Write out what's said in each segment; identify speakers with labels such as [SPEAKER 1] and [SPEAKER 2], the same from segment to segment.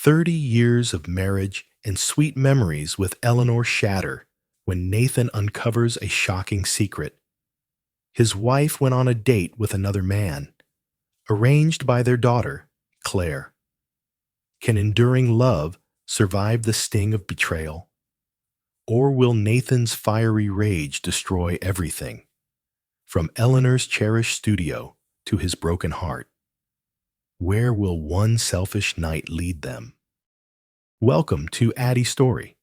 [SPEAKER 1] 30 years of marriage and sweet memories with Eleanor shatter when Nathan uncovers a shocking secret. His wife went on a date with another man, arranged by their daughter, Claire. Can enduring love survive the sting of betrayal? Or will Nathan's fiery rage destroy everything, from Eleanor's cherished studio to his broken heart? Where will one selfish night lead them? Welcome to Addy Story,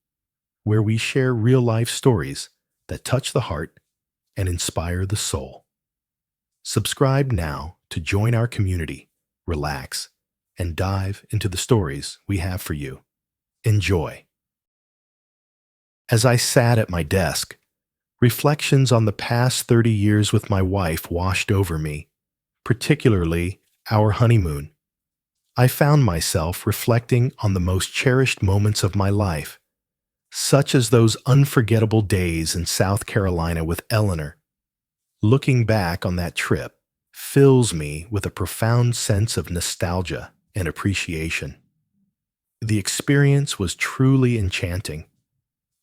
[SPEAKER 1] where we share real-life stories that touch the heart and inspire the soul. Subscribe now to join our community, relax, and dive into the stories we have for you. Enjoy. As I sat at my desk, reflections on the past 30 years with my wife washed over me, particularly our honeymoon. I found myself reflecting on the most cherished moments of my life, such as those unforgettable days in South Carolina with Eleanor. Looking back on that trip fills me with a profound sense of nostalgia and appreciation. The experience was truly enchanting,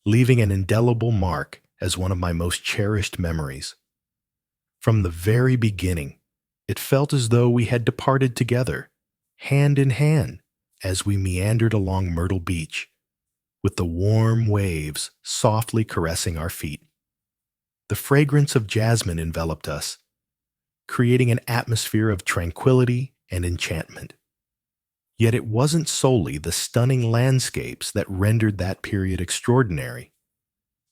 [SPEAKER 1] leaving an indelible mark as one of my most cherished memories. From the very beginning, it felt as though we had departed together, hand in hand, as we meandered along Myrtle Beach, with the warm waves softly caressing our feet. The fragrance of jasmine enveloped us, creating an atmosphere of tranquility and enchantment. Yet it wasn't solely the stunning landscapes that rendered that period extraordinary.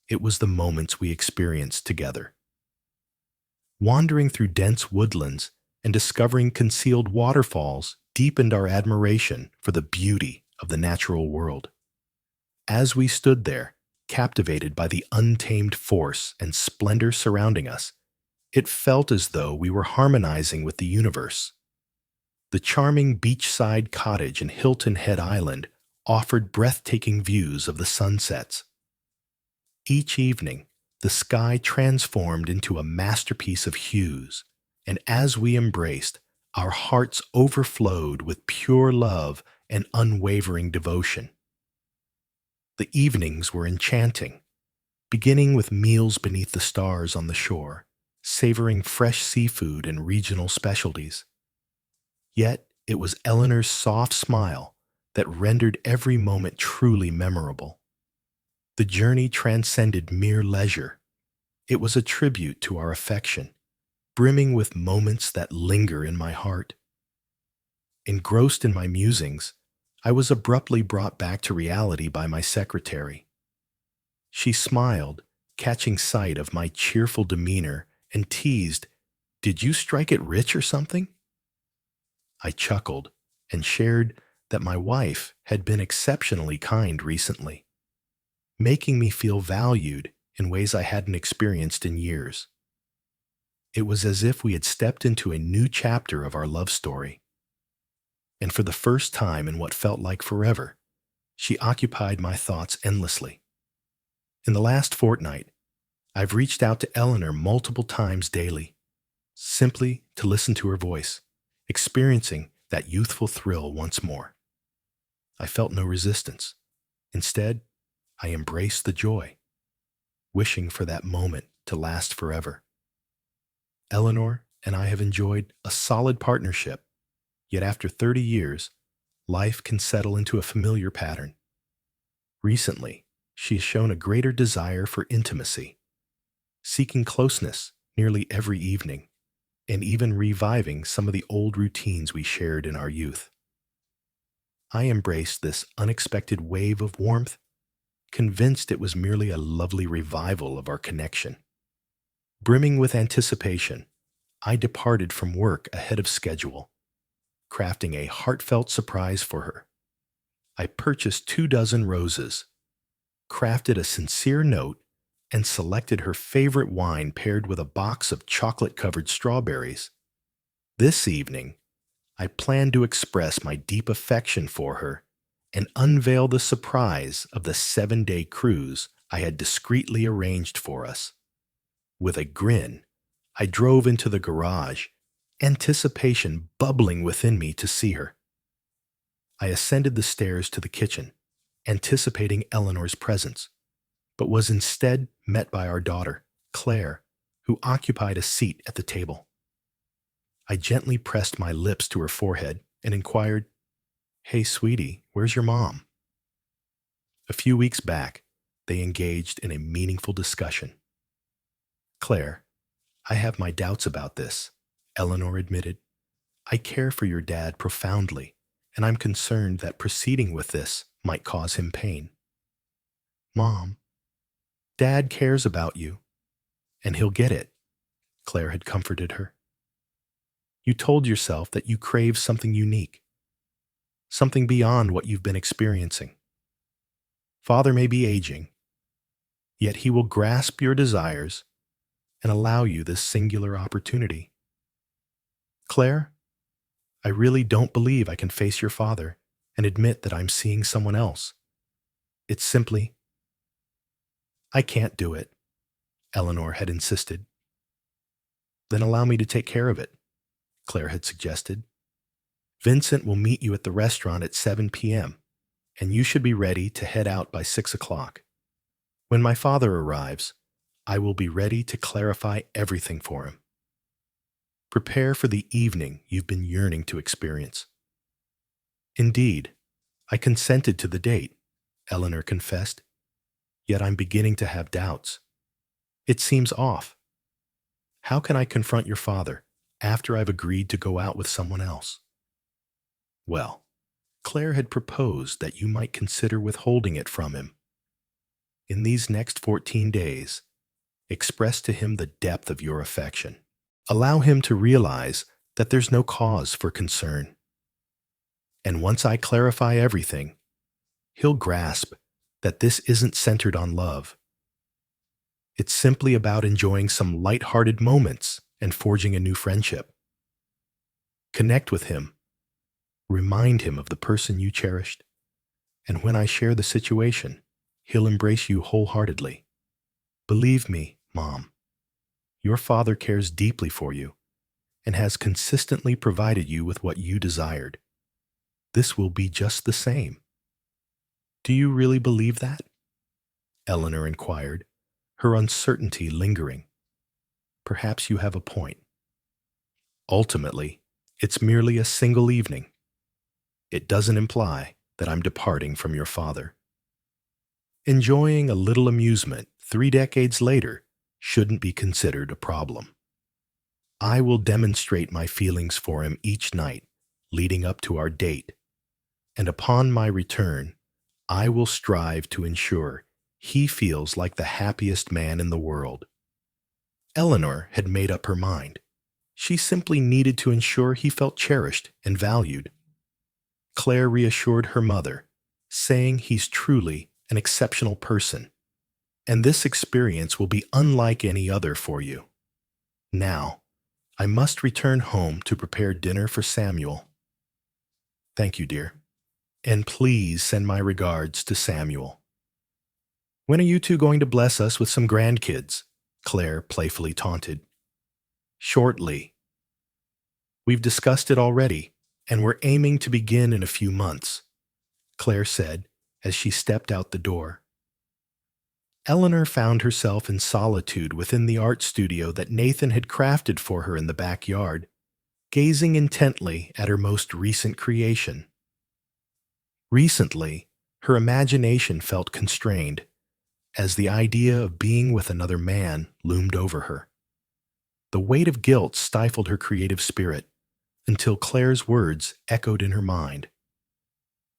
[SPEAKER 1] It was the moments we experienced together. Wandering through dense woodlands and discovering concealed waterfalls deepened our admiration for the beauty of the natural world. As we stood there, captivated by the untamed force and splendor surrounding us, it felt as though we were harmonizing with the universe. The charming beachside cottage in Hilton Head Island offered breathtaking views of the sunsets. Each evening, the sky transformed into a masterpiece of hues, and as we embraced, our hearts overflowed with pure love and unwavering devotion. The evenings were enchanting, beginning with meals beneath the stars on the shore, savoring fresh seafood and regional specialties. Yet it was Eleanor's soft smile that rendered every moment truly memorable. The journey transcended mere leisure. It was a tribute to our affection, brimming with moments that linger in my heart. Engrossed in my musings, I was abruptly brought back to reality by my secretary. She smiled, catching sight of my cheerful demeanor, and teased, "Did you strike it rich or something?" I chuckled and shared that my wife had been exceptionally kind recently, making me feel valued in ways I hadn't experienced in years. It was as if we had stepped into a new chapter of our love story. And for the first time in what felt like forever, she occupied my thoughts endlessly. In the last fortnight, I've reached out to Eleanor multiple times daily, simply to listen to her voice, experiencing that youthful thrill once more. I felt no resistance. Instead, I embraced the joy, wishing for that moment to last forever. Eleanor and I have enjoyed a solid partnership, yet after 30 years, life can settle into a familiar pattern. Recently, she has shown a greater desire for intimacy, seeking closeness nearly every evening, and even reviving some of the old routines we shared in our youth. I embraced this unexpected wave of warmth, convinced it was merely a lovely revival of our connection. Brimming with anticipation, I departed from work ahead of schedule, crafting a heartfelt surprise for her. I purchased 24 roses, crafted a sincere note, and selected her favorite wine paired with a box of chocolate-covered strawberries. This evening, I plan to express my deep affection for her and unveil the surprise of the 7-day cruise I had discreetly arranged for us. With a grin, I drove into the garage, anticipation bubbling within me to see her. I ascended the stairs to the kitchen, anticipating Eleanor's presence, but was instead met by our daughter, Claire, who occupied a seat at the table. I gently pressed my lips to her forehead and inquired, "Hey, sweetie, where's your mom?" A few weeks back, they engaged in a meaningful discussion. "Claire, I have my doubts about this," Eleanor admitted. "I care for your dad profoundly, and I'm concerned that proceeding with this might cause him pain." "Mom, Dad cares about you, and he'll get it," Claire had comforted her. "You told yourself that you crave something unique, something beyond what you've been experiencing. Father may be aging, yet he will grasp your desires and allow you this singular opportunity. Claire, I really don't believe I can face your father and admit that I'm seeing someone else. It's simply, I can't do it," Eleanor had insisted. "Then allow me to take care of it," Claire had suggested. "Vincent will meet you at the restaurant at 7 p.m., and you should be ready to head out by 6 o'clock. When my father arrives, I will be ready to clarify everything for him. Prepare for the evening you've been yearning to experience." "Indeed, I consented to the date," Eleanor confessed, "yet I'm beginning to have doubts. It seems off. How can I confront your father after I've agreed to go out with someone else?" "Well, Claire had proposed that you might consider withholding it from him. In these next 14 days, express to him the depth of your affection. Allow him to realize that there's no cause for concern. And once I clarify everything, he'll grasp that this isn't centered on love. It's simply about enjoying some light-hearted moments and forging a new friendship. Connect with him. Remind him of the person you cherished. And when I share the situation, he'll embrace you wholeheartedly. Believe me, Mom, your father cares deeply for you and has consistently provided you with what you desired. This will be just the same." "Do you really believe that?" Eleanor inquired, her uncertainty lingering. "Perhaps you have a point. Ultimately, it's merely a single evening. It doesn't imply that I'm departing from your father. Enjoying a little amusement 3 decades later shouldn't be considered a problem. I will demonstrate my feelings for him each night leading up to our date, and upon my return, I will strive to ensure he feels like the happiest man in the world." Eleanor had made up her mind. She simply needed to ensure he felt cherished and valued. Claire reassured her mother, saying he's truly an exceptional person, and this experience will be unlike any other for you. Now, I must return home to prepare dinner for Samuel. "Thank you, dear. And please send my regards to Samuel." "When are you two going to bless us with some grandkids?" Claire playfully taunted. "Shortly. We've discussed it already, and we're aiming to begin in a few months," Claire said as she stepped out the door. Eleanor found herself in solitude within the art studio that Nathan had crafted for her in the backyard, gazing intently at her most recent creation. Recently, her imagination felt constrained, as the idea of being with another man loomed over her. The weight of guilt stifled her creative spirit, until Claire's words echoed in her mind.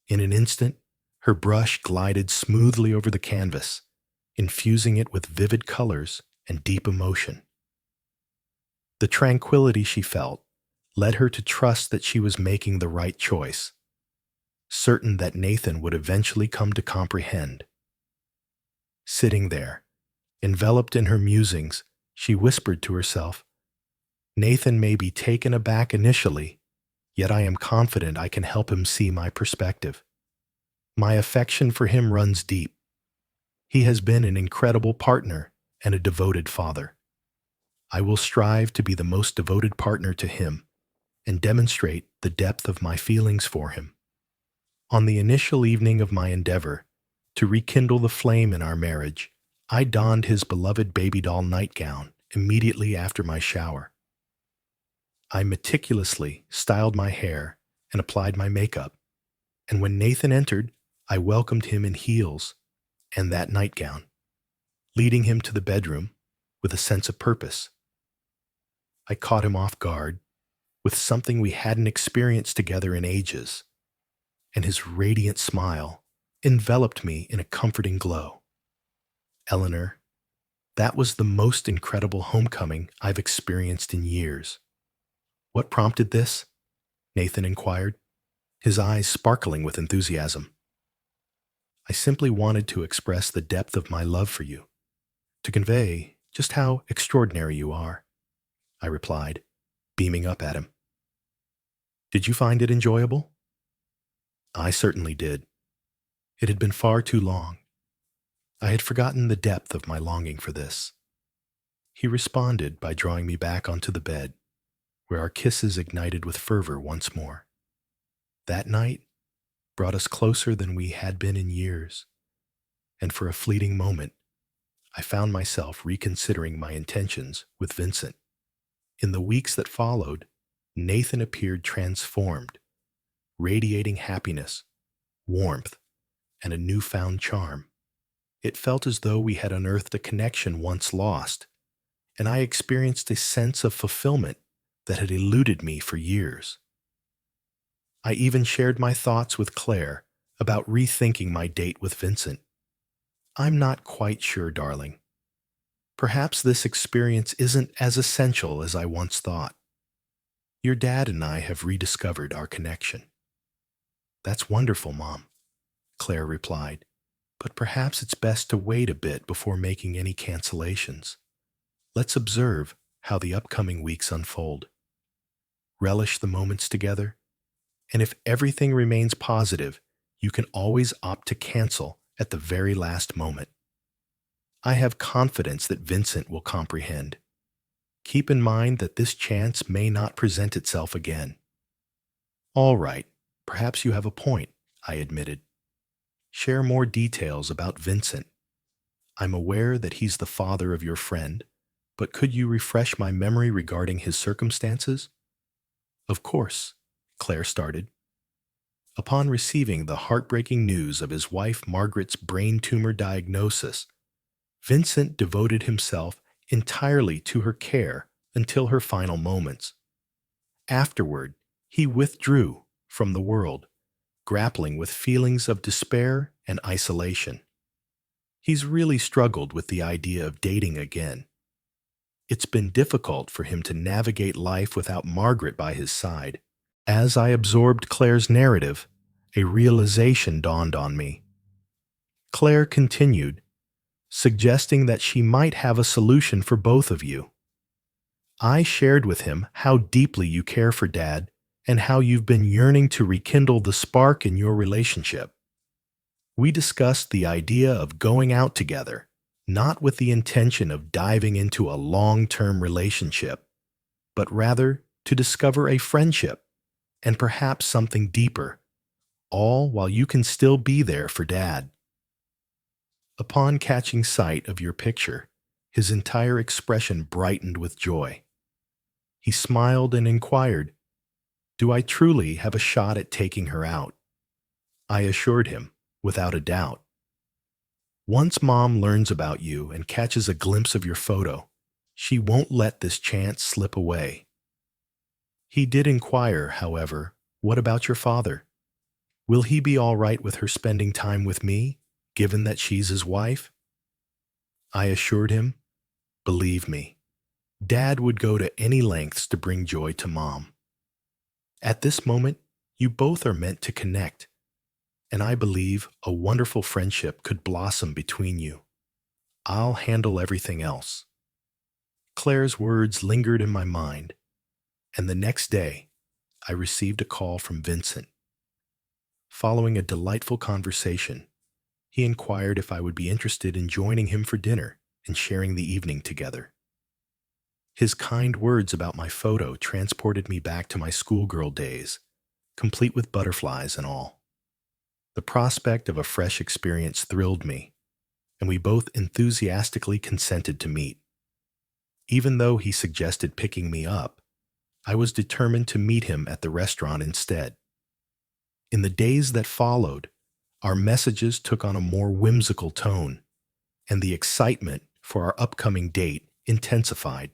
[SPEAKER 1] In an instant, her brush glided smoothly over the canvas, infusing it with vivid colors and deep emotion. The tranquility she felt led her to trust that she was making the right choice, certain that Nathan would eventually come to comprehend. Sitting there, enveloped in her musings, she whispered to herself, "Nathan may be taken aback initially, yet I am confident I can help him see my perspective. My affection for him runs deep. He has been an incredible partner and a devoted father. I will strive to be the most devoted partner to him and demonstrate the depth of my feelings for him." On the initial evening of my endeavor to rekindle the flame in our marriage, I donned his beloved baby doll nightgown immediately after my shower. I meticulously styled my hair and applied my makeup, and when Nathan entered, I welcomed him in heels and that nightgown, leading him to the bedroom with a sense of purpose. I caught him off guard with something we hadn't experienced together in ages, and his radiant smile enveloped me in a comforting glow. Eleanor, that was the most incredible homecoming I've experienced in years. What prompted this? Nathan inquired, his eyes sparkling with enthusiasm. I simply wanted to express the depth of my love for you, to convey just how extraordinary you are, I replied, beaming up at him. Did you find it enjoyable? I certainly did. It had been far too long. I had forgotten the depth of my longing for this. He responded by drawing me back onto the bed, where our kisses ignited with fervor once more. That night brought us closer than we had been in years, and for a fleeting moment, I found myself reconsidering my intentions with Vincent. In the weeks that followed, Nathan appeared transformed, radiating happiness, warmth, and a newfound charm. It felt as though we had unearthed a connection once lost, and I experienced a sense of fulfillment that had eluded me for years. I even shared my thoughts with Claire about rethinking my date with Vincent. I'm not quite sure, darling. Perhaps this experience isn't as essential as I once thought. Your dad and I have rediscovered our connection. That's wonderful, Mom, Claire replied, but perhaps it's best to wait a bit before making any cancellations. Let's observe how the upcoming weeks unfold. Relish the moments together, and if everything remains positive, you can always opt to cancel at the very last moment. I have confidence that Vincent will comprehend. Keep in mind that this chance may not present itself again. All right, perhaps you have a point, I admitted. Share more details about Vincent. I'm aware that he's the father of your friend, but could you refresh my memory regarding his circumstances? Of course, Claire started. Upon receiving the heartbreaking news of his wife Margaret's brain tumor diagnosis, Vincent devoted himself entirely to her care until her final moments. Afterward, he withdrew from the world, grappling with feelings of despair and isolation. He's really struggled with the idea of dating again. It's been difficult for him to navigate life without Margaret by his side. As I absorbed Claire's narrative, a realization dawned on me. Claire continued, suggesting that she might have a solution for both of you. I shared with him how deeply you care for Dad and how you've been yearning to rekindle the spark in your relationship. We discussed the idea of going out together, not with the intention of diving into a long-term relationship, but rather to discover a friendship and perhaps something deeper, all while you can still be there for Dad. Upon catching sight of your picture, his entire expression brightened with joy. He smiled and inquired, "Do I truly have a shot at taking her out?" I assured him, without a doubt. Once Mom learns about you and catches a glimpse of your photo, she won't let this chance slip away. He did inquire, however, what about your father? Will he be all right with her spending time with me, given that she's his wife? I assured him, believe me, Dad would go to any lengths to bring joy to Mom. At this moment, you both are meant to connect, and I believe a wonderful friendship could blossom between you. I'll handle everything else. Claire's words lingered in my mind, and the next day, I received a call from Vincent. Following a delightful conversation, he inquired if I would be interested in joining him for dinner and sharing the evening together. His kind words about my photo transported me back to my schoolgirl days, complete with butterflies and all. The prospect of a fresh experience thrilled me, and we both enthusiastically consented to meet. Even though he suggested picking me up, I was determined to meet him at the restaurant instead. In the days that followed, our messages took on a more whimsical tone, and the excitement for our upcoming date intensified.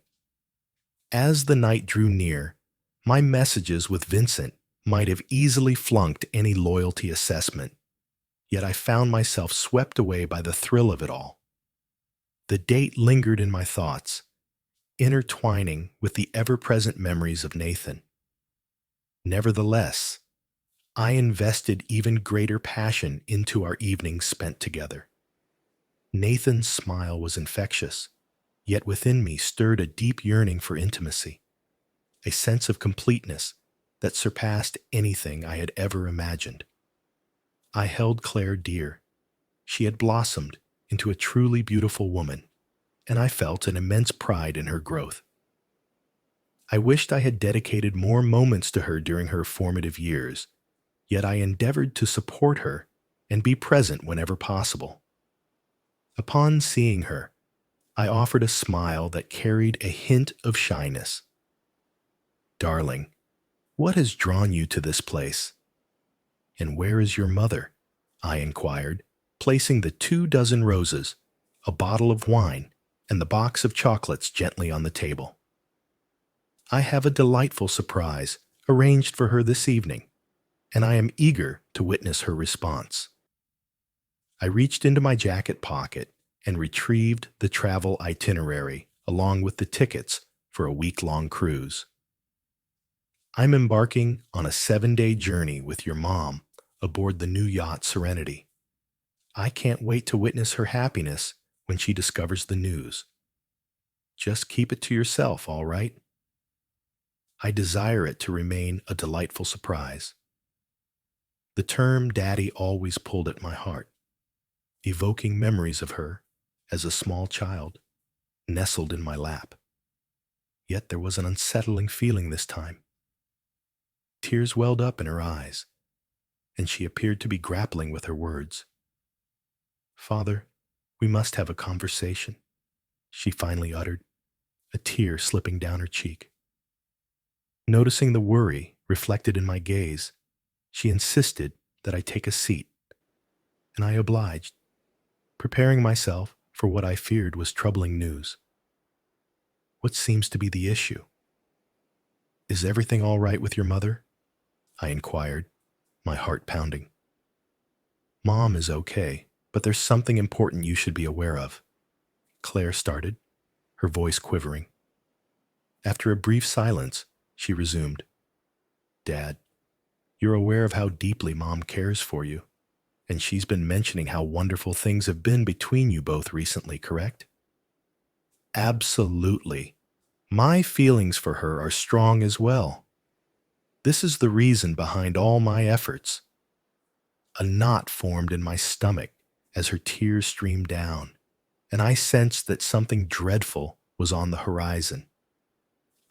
[SPEAKER 1] As the night drew near, my messages with Vincent might have easily flunked any loyalty assessment, yet I found myself swept away by the thrill of it all. The date lingered in my thoughts, intertwining with the ever-present memories of Nathan. Nevertheless, I invested even greater passion into our evenings spent together. Nathan's smile was infectious, yet within me stirred a deep yearning for intimacy, a sense of completeness that surpassed anything I had ever imagined. I held Claire dear. She had blossomed into a truly beautiful woman, and I felt an immense pride in her growth. I wished I had dedicated more moments to her during her formative years, yet I endeavored to support her and be present whenever possible. Upon seeing her, I offered a smile that carried a hint of shyness. "Darling, what has drawn you to this place? And where is your mother?" I inquired, placing the 24 roses, a bottle of wine, and the box of chocolates gently on the table. "I have a delightful surprise arranged for her this evening, and I am eager to witness her response." I reached into my jacket pocket and retrieved the travel itinerary along with the tickets for a week-long cruise. "I'm embarking on a 7-day journey with your mom aboard the new yacht Serenity. I can't wait to witness her happiness when she discovers the news. Just keep it to yourself, all right? I desire it to remain a delightful surprise." The term Daddy always pulled at my heart, evoking memories of her as a small child, nestled in my lap. Yet there was an unsettling feeling this time. Tears welled up in her eyes, and she appeared to be grappling with her words. "Father, we must have a conversation," she finally uttered, a tear slipping down her cheek. Noticing the worry reflected in my gaze, she insisted that I take a seat, and I obliged, preparing myself for what I feared was troubling news. "What seems to be the issue? Is everything all right with your mother?" I inquired, my heart pounding. "Mom is okay, but there's something important you should be aware of," Claire started, her voice quivering. After a brief silence, she resumed. "Dad, you're aware of how deeply Mom cares for you, and she's been mentioning how wonderful things have been between you both recently, correct?" "Absolutely. My feelings for her are strong as well. This is the reason behind all my efforts." A knot formed in my stomach as her tears streamed down, and I sensed that something dreadful was on the horizon.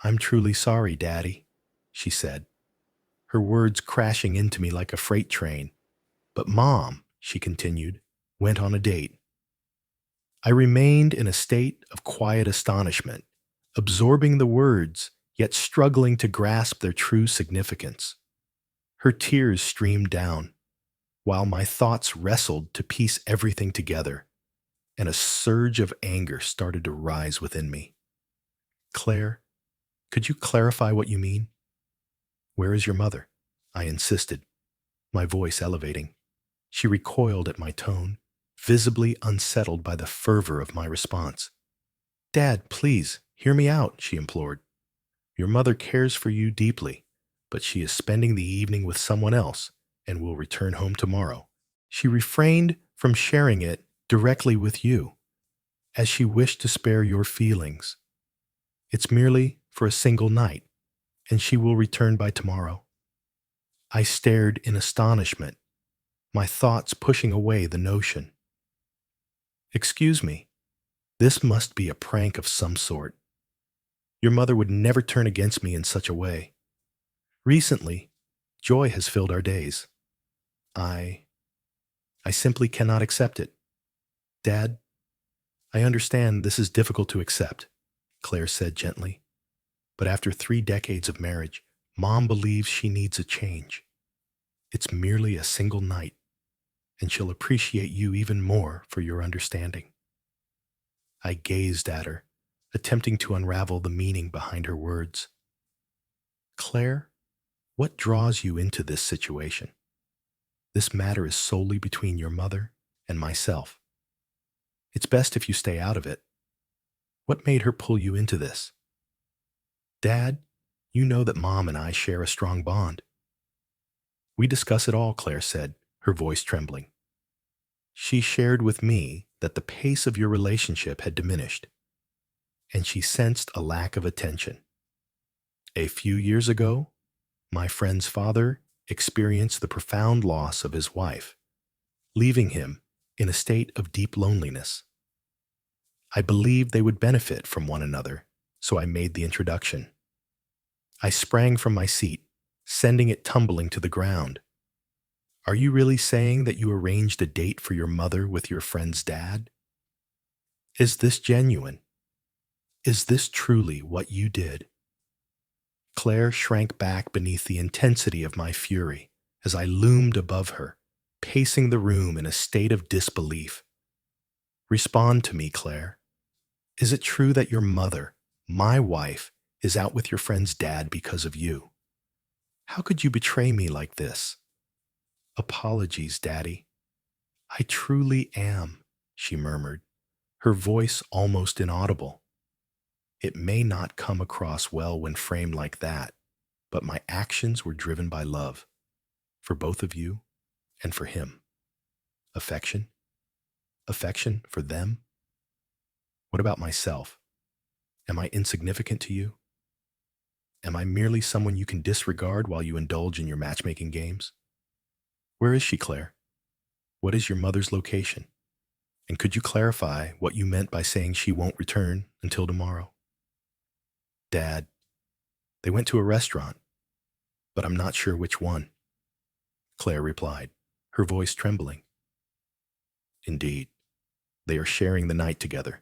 [SPEAKER 1] "I'm truly sorry, Daddy," she said, her words crashing into me like a freight train. "But Mom," she continued, "went on a date." I remained in a state of quiet astonishment, absorbing the words, yet struggling to grasp their true significance. Her tears streamed down, while my thoughts wrestled to piece everything together, and a surge of anger started to rise within me. "Claire, could you clarify what you mean? Where is your mother?" I insisted, my voice elevating. She recoiled at my tone, visibly unsettled by the fervor of my response. "Dad, please, hear me out," she implored. "Your mother cares for you deeply, but she is spending the evening with someone else and will return home tomorrow. She refrained from sharing it directly with you, as she wished to spare your feelings. It's merely for a single night, and she will return by tomorrow." I stared in astonishment, my thoughts pushing away the notion. "Excuse me, this must be a prank of some sort. Your mother would never turn against me in such a way. Recently, joy has filled our days. I I simply cannot accept it. Dad, I understand this is difficult to accept, Claire said gently. But after 3 decades of marriage, Mom believes she needs a change. It's merely a single night, and she'll appreciate you even more for your understanding. I gazed at her, attempting to unravel the meaning behind her words. Claire, what draws you into this situation? This matter is solely between your mother and myself. It's best if you stay out of it. What made her pull you into this? Dad, you know that Mom and I share a strong bond. We discuss it all, Claire said, her voice trembling. She shared with me that the pace of your relationship had diminished, and she sensed a lack of attention. A few years ago, my friend's father experienced the profound loss of his wife, leaving him in a state of deep loneliness. I believed they would benefit from one another, so I made the introduction. I sprang from my seat, sending it tumbling to the ground. Are you really saying that you arranged a date for your mother with your friend's dad? Is this genuine? Is this truly what you did? Claire shrank back beneath the intensity of my fury as I loomed above her, pacing the room in a state of disbelief. Respond to me, Claire. Is it true that your mother, my wife, is out with your friend's dad because of you? How could you betray me like this? Apologies, Daddy. I truly am, she murmured, her voice almost inaudible. It may not come across well when framed like that, but my actions were driven by love, for both of you and for him. Affection? Affection for them? What about myself? Am I insignificant to you? Am I merely someone you can disregard while you indulge in your matchmaking games? Where is she, Claire? What is your mother's location? And could you clarify what you meant by saying she won't return until tomorrow? Dad, they went to a restaurant, but I'm not sure which one, Claire replied, her voice trembling. Indeed, they are sharing the night together.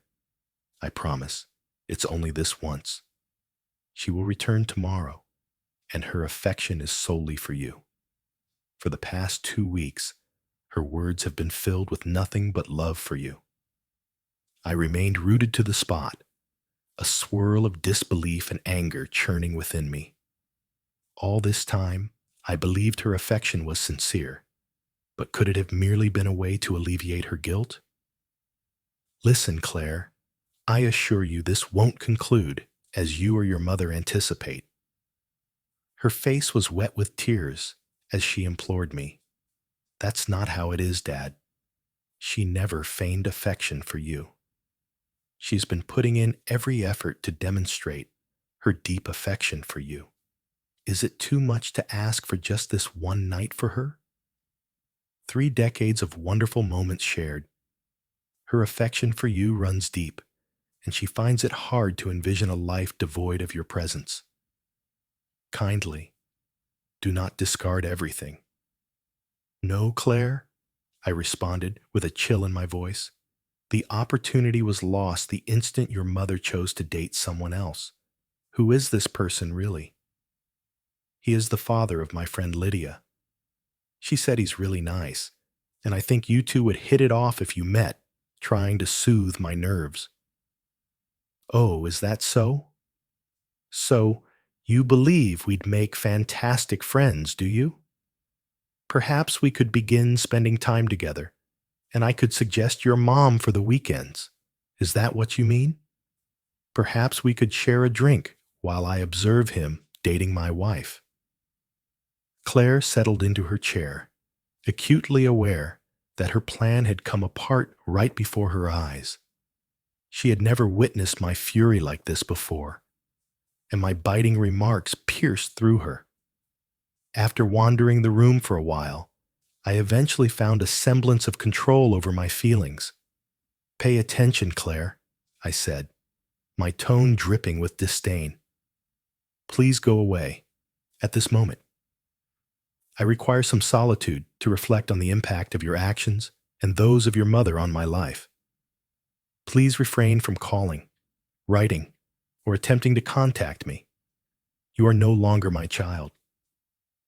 [SPEAKER 1] I promise, it's only this once. She will return tomorrow, and her affection is solely for you. For the past 2 weeks, her words have been filled with nothing but love for you. I remained rooted to the spot, a swirl of disbelief and anger churning within me. All this time, I believed her affection was sincere, but could it have merely been a way to alleviate her guilt? Listen, Claire, I assure you this won't conclude as you or your mother anticipate. Her face was wet with tears as she implored me. That's not how it is, Dad. She never feigned affection for you. She's been putting in every effort to demonstrate her deep affection for you. Is it too much to ask for just this one night for her? 3 decades of wonderful moments shared. Her affection for you runs deep, and she finds it hard to envision a life devoid of your presence. Kindly, do not discard everything. No, Claire, I responded with a chill in my voice. The opportunity was lost the instant your mother chose to date someone else. Who is this person really? He is the father of my friend Lydia. She said he's really nice, and I think you two would hit it off if you met, trying to soothe my nerves. Oh, is that so? So, you believe we'd make fantastic friends, do you? Perhaps we could begin spending time together, and I could suggest your mom for the weekends. Is that what you mean? Perhaps we could share a drink while I observe him dating my wife. Claire settled into her chair, acutely aware that her plan had come apart right before her eyes. She had never witnessed my fury like this before, and my biting remarks pierced through her. After wandering the room for a while, I eventually found a semblance of control over my feelings. Pay attention, Claire, I said, my tone dripping with disdain. Please go away, at this moment. I require some solitude to reflect on the impact of your actions and those of your mother on my life. Please refrain from calling, writing, or attempting to contact me. You are no longer my child.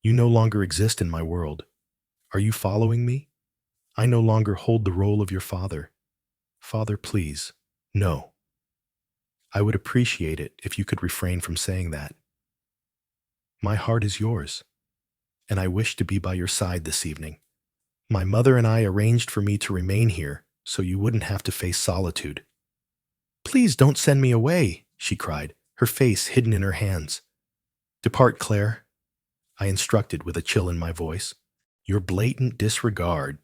[SPEAKER 1] You no longer exist in my world. Are you following me? I no longer hold the role of your father. Father, please, no. I would appreciate it if you could refrain from saying that. My heart is yours, and I wish to be by your side this evening. My mother and I arranged for me to remain here so you wouldn't have to face solitude. Please don't send me away, she cried, her face hidden in her hands. Depart, Claire, I instructed with a chill in my voice. Your blatant disregard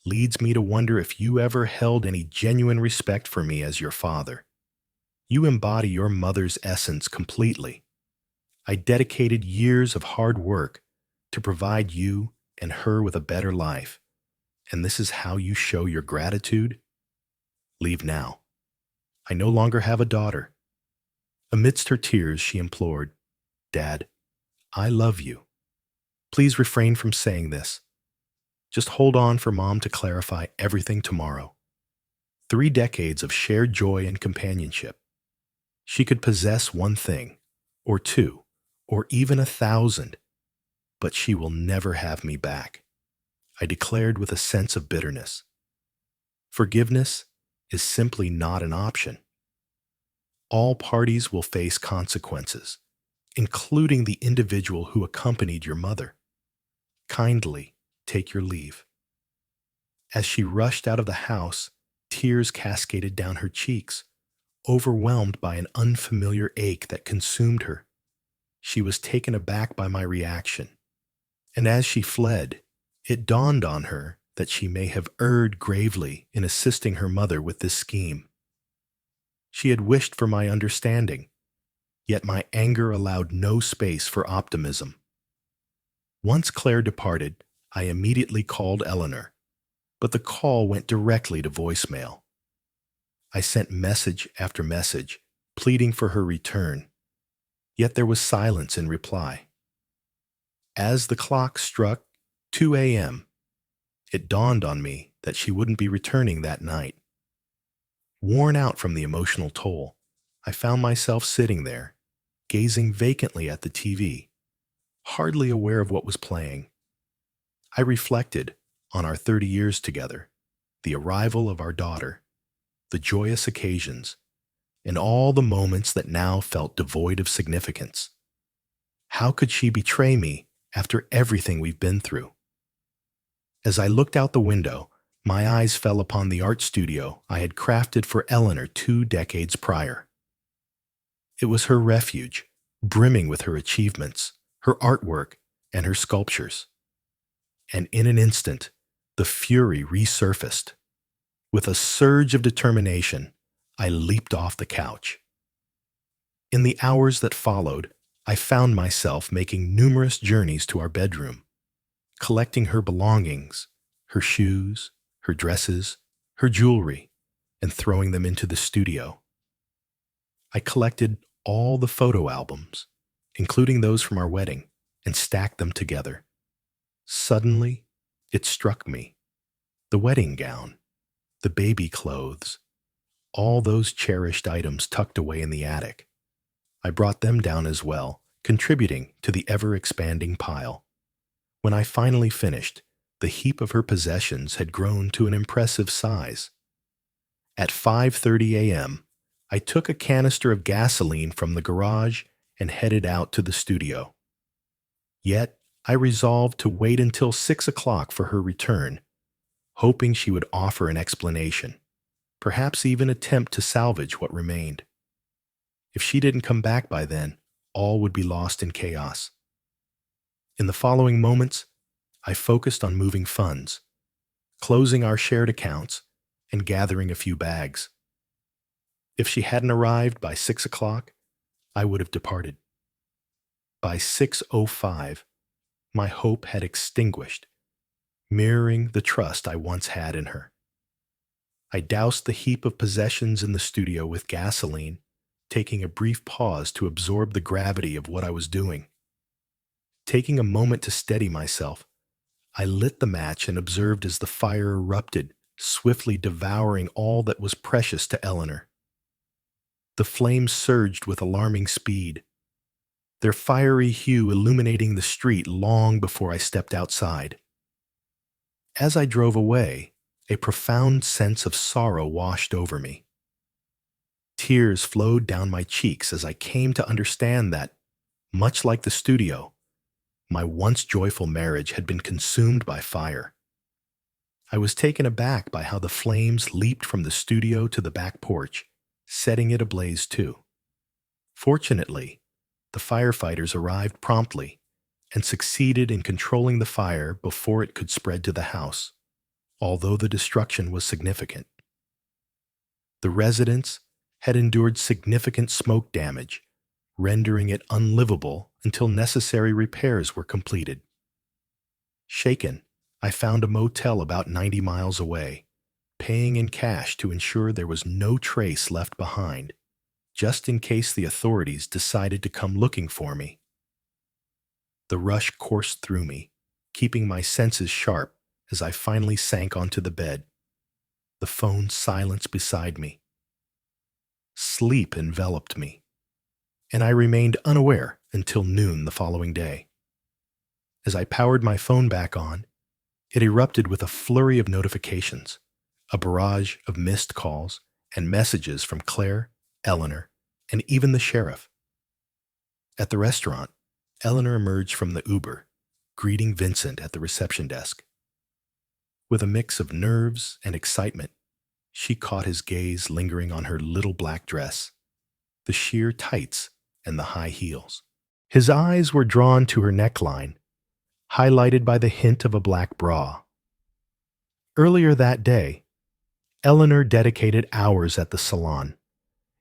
[SPEAKER 1] leads me to wonder if you ever held any genuine respect for me as your father. You embody your mother's essence completely. I dedicated years of hard work to provide you and her with a better life, and this is how you show your gratitude? Leave now. I no longer have a daughter. Amidst her tears, she implored, Dad, I love you. Please refrain from saying this. Just hold on for Mom to clarify everything tomorrow. 3 decades of shared joy and companionship. She could possess one thing, or two, or even 1,000, but she will never have me back, I declared with a sense of bitterness. Forgiveness is simply not an option. All parties will face consequences, including the individual who accompanied your mother. Kindly take your leave. As she rushed out of the house, tears cascaded down her cheeks, overwhelmed by an unfamiliar ache that consumed her. She was taken aback by my reaction, and as she fled, it dawned on her that she may have erred gravely in assisting her mother with this scheme. She had wished for my understanding, yet my anger allowed no space for optimism. Once Claire departed, I immediately called Eleanor, but the call went directly to voicemail. I sent message after message, pleading for her return, yet there was silence in reply. As the clock struck 2 a.m., it dawned on me that she wouldn't be returning that night. Worn out from the emotional toll, I found myself sitting there, gazing vacantly at the TV, hardly aware of what was playing. I reflected on our 30 years together, the arrival of our daughter, the joyous occasions, and all the moments that now felt devoid of significance. How could she betray me after everything we've been through? As I looked out the window, my eyes fell upon the art studio I had crafted for Eleanor 2 decades prior. It was her refuge, brimming with her achievements, her artwork, and her sculptures. And in an instant, the fury resurfaced. With a surge of determination, I leaped off the couch. In the hours that followed, I found myself making numerous journeys to our bedroom, collecting her belongings, her shoes, her dresses, her jewelry, and throwing them into the studio. I collected all the photo albums, including those from our wedding, and stacked them together. Suddenly, it struck me. The wedding gown, the baby clothes, all those cherished items tucked away in the attic. I brought them down as well, contributing to the ever-expanding pile. When I finally finished, the heap of her possessions had grown to an impressive size. At 5:30 a.m., I took a canister of gasoline from the garage and headed out to the studio. Yet, I resolved to wait until 6 o'clock for her return, hoping she would offer an explanation, perhaps even attempt to salvage what remained. If she didn't come back by then, all would be lost in chaos. In the following moments, I focused on moving funds, closing our shared accounts, and gathering a few bags. If she hadn't arrived by 6 o'clock, I would have departed. By 6:05, my hope had extinguished, mirroring the trust I once had in her. I doused the heap of possessions in the studio with gasoline, taking a brief pause to absorb the gravity of what I was doing. Taking a moment to steady myself, I lit the match and observed as the fire erupted, swiftly devouring all that was precious to Eleanor. The flames surged with alarming speed, their fiery hue illuminating the street long before I stepped outside. As I drove away, a profound sense of sorrow washed over me. Tears flowed down my cheeks as I came to understand that, much like the studio, my once joyful marriage had been consumed by fire. I was taken aback by how the flames leaped from the studio to the back porch, setting it ablaze too. Fortunately, the firefighters arrived promptly and succeeded in controlling the fire before it could spread to the house, although the destruction was significant. The residents had endured significant smoke damage, rendering it unlivable until necessary repairs were completed. Shaken, I found a motel about 90 miles away, paying in cash to ensure there was no trace left behind, just in case the authorities decided to come looking for me. The rush coursed through me, keeping my senses sharp as I finally sank onto the bed, the phone silence beside me. Sleep enveloped me, and I remained unaware until noon the following day. As I powered my phone back on, it erupted with a flurry of notifications, a barrage of missed calls and messages from Claire, Eleanor, and even the sheriff. At the restaurant, Eleanor emerged from the Uber, greeting Vincent at the reception desk. With a mix of nerves and excitement, she caught his gaze lingering on her little black dress, the sheer tights, and the high heels. His eyes were drawn to her neckline, highlighted by the hint of a black bra. Earlier that day, Eleanor dedicated hours at the salon,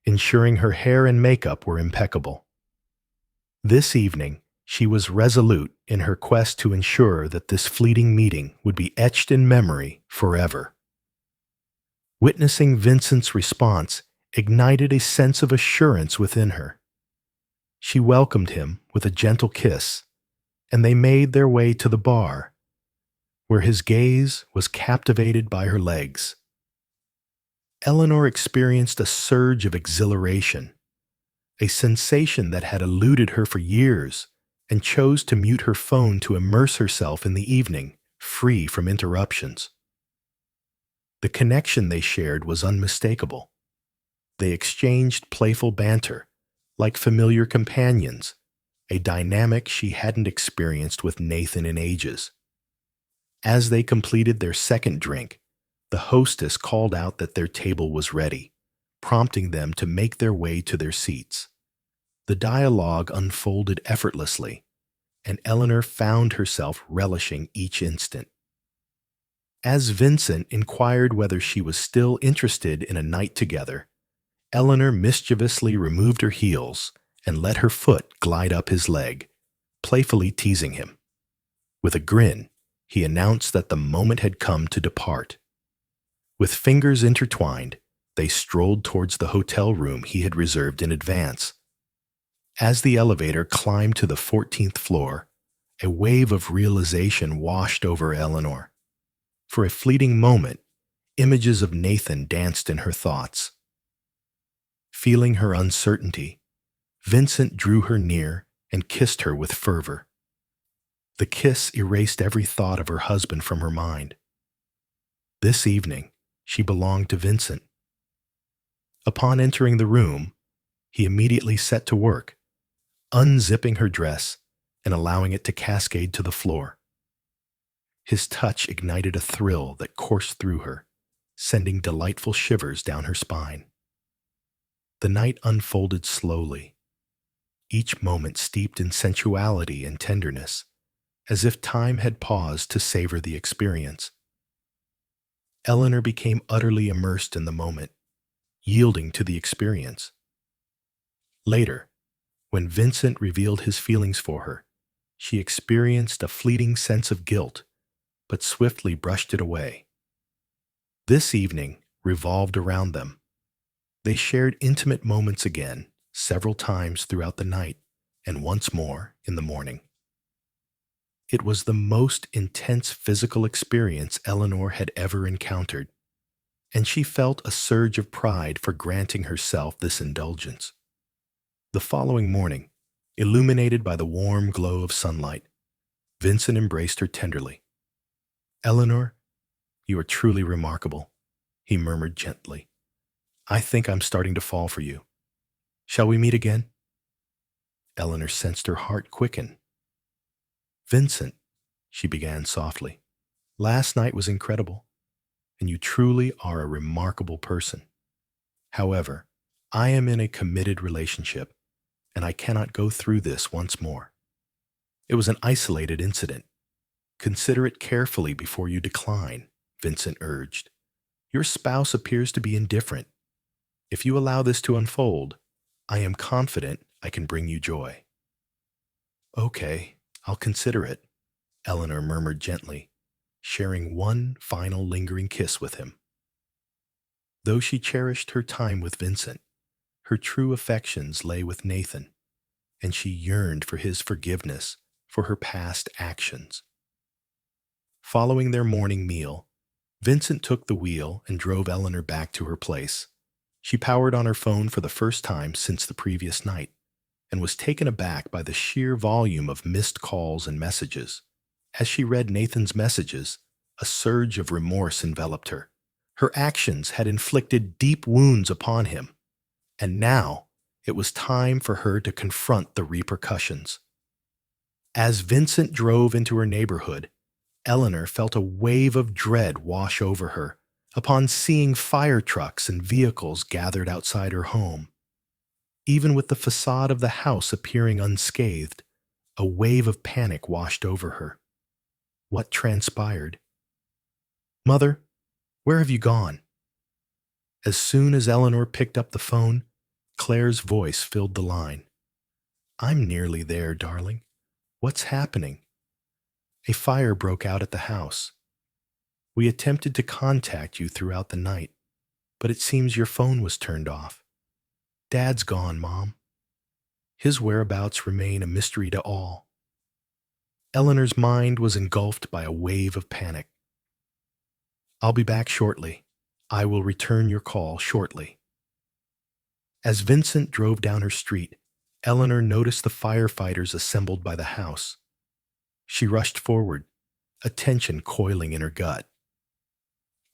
[SPEAKER 1] ensuring her hair and makeup were impeccable. This evening, she was resolute in her quest to ensure that this fleeting meeting would be etched in memory forever. Witnessing Vincent's response ignited a sense of assurance within her. She welcomed him with a gentle kiss, and they made their way to the bar, where his gaze was captivated by her legs. Eleanor experienced a surge of exhilaration, a sensation that had eluded her for years, and chose to mute her phone to immerse herself in the evening, free from interruptions. The connection they shared was unmistakable. They exchanged playful banter, like familiar companions, a dynamic she hadn't experienced with Nathan in ages. As they completed their second drink, the hostess called out that their table was ready, prompting them to make their way to their seats. The dialogue unfolded effortlessly, and Eleanor found herself relishing each instant. As Vincent inquired whether she was still interested in a night together, Eleanor mischievously removed her heels and let her foot glide up his leg, playfully teasing him. With a grin, he announced that the moment had come to depart. With fingers intertwined, they strolled towards the hotel room he had reserved in advance. As the elevator climbed to the 14th floor, a wave of realization washed over Eleanor. For a fleeting moment, images of Nathan danced in her thoughts. Feeling her uncertainty, Vincent drew her near and kissed her with fervor. The kiss erased every thought of her husband from her mind. This evening, she belonged to Vincent. Upon entering the room, he immediately set to work, unzipping her dress and allowing it to cascade to the floor. His touch ignited a thrill that coursed through her, sending delightful shivers down her spine. The night unfolded slowly, each moment steeped in sensuality and tenderness, as if time had paused to savor the experience. Eleanor became utterly immersed in the moment, yielding to the experience. Later, when Vincent revealed his feelings for her, she experienced a fleeting sense of guilt, but swiftly brushed it away. This evening revolved around them. They shared intimate moments again, several times throughout the night, and once more in the morning. It was the most intense physical experience Eleanor had ever encountered, and she felt a surge of pride for granting herself this indulgence. The following morning, illuminated by the warm glow of sunlight, Vincent embraced her tenderly. "Eleanor, you are truly remarkable," he murmured gently. "I think I'm starting to fall for you. Shall we meet again?" Eleanor sensed her heart quicken. "Vincent," she began softly, "last night was incredible, and you truly are a remarkable person. However, I am in a committed relationship, and I cannot go through this once more. It was an isolated incident. Consider it carefully before you decline," Vincent urged. "Your spouse appears to be indifferent. If you allow this to unfold, I am confident I can bring you joy." "Okay, I'll consider it," Eleanor murmured gently, sharing one final lingering kiss with him. Though she cherished her time with Vincent, her true affections lay with Nathan, and she yearned for his forgiveness for her past actions. Following their morning meal, Vincent took the wheel and drove Eleanor back to her place. She powered on her phone for the first time since the previous night and was taken aback by the sheer volume of missed calls and messages. As she read Nathan's messages, a surge of remorse enveloped her. Her actions had inflicted deep wounds upon him, and now it was time for her to confront the repercussions. As Vincent drove into her neighborhood, Eleanor felt a wave of dread wash over her upon seeing fire trucks and vehicles gathered outside her home. Even with the facade of the house appearing unscathed, a wave of panic washed over her. What transpired? "Mother, where have you gone?" As soon as Eleanor picked up the phone, Claire's voice filled the line. "I'm nearly there, darling. What's happening?" "A fire broke out at the house. We attempted to contact you throughout the night, but it seems your phone was turned off. Dad's gone, Mom. His whereabouts remain a mystery to all." Eleanor's mind was engulfed by a wave of panic. "I'll be back shortly. I will return your call shortly." As Vincent drove down her street, Eleanor noticed the firefighters assembled by the house. She rushed forward, a tension coiling in her gut.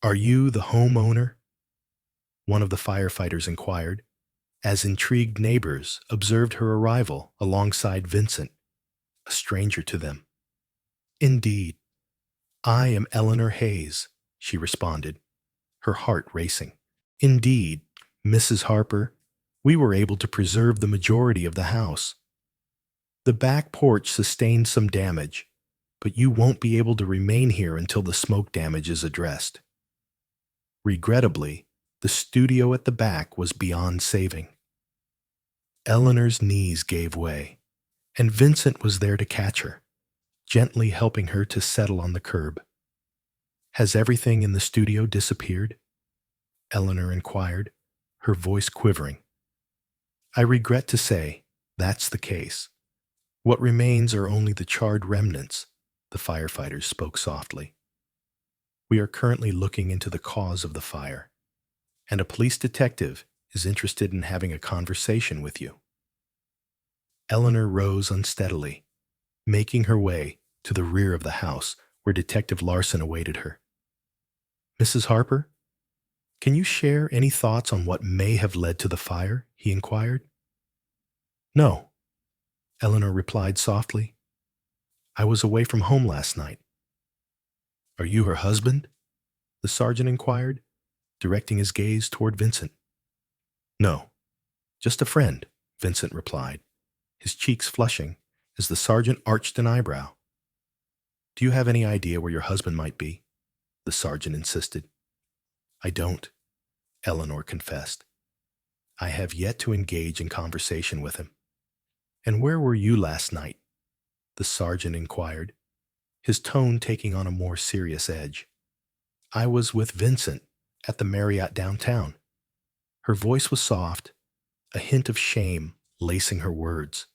[SPEAKER 1] "Are you the homeowner?" one of the firefighters inquired, as intrigued neighbors observed her arrival alongside Vincent, a stranger to them. "Indeed. I am Eleanor Hayes," she responded, her heart racing. "Indeed, Mrs. Harper, we were able to preserve the majority of the house. The back porch sustained some damage, but you won't be able to remain here until the smoke damage is addressed." Regrettably, the studio at the back was beyond saving. Eleanor's knees gave way, and Vincent was there to catch her, gently helping her to settle on the curb. "Has everything in the studio disappeared?" Eleanor inquired, her voice quivering. "I regret to say that's the case. What remains are only the charred remnants," the firefighters spoke softly. "We are currently looking into the cause of the fire, and a police detective is interested in having a conversation with you." Eleanor rose unsteadily, making her way to the rear of the house where Detective Larson awaited her. "Mrs. Harper, can you share any thoughts on what may have led to the fire?" he inquired. "No," Eleanor replied softly. "I was away from home last night." "Are you her husband?" the sergeant inquired, directing his gaze toward Vincent. "No, just a friend," Vincent replied, his cheeks flushing as the sergeant arched an eyebrow. "Do you have any idea where your husband might be?" the sergeant insisted. "I don't," Eleanor confessed. "I have yet to engage in conversation with him." "And where were you last night?" the sergeant inquired, his tone taking on a more serious edge. "I was with Vincent at the Marriott downtown." Her voice was soft, a hint of shame lacing her words.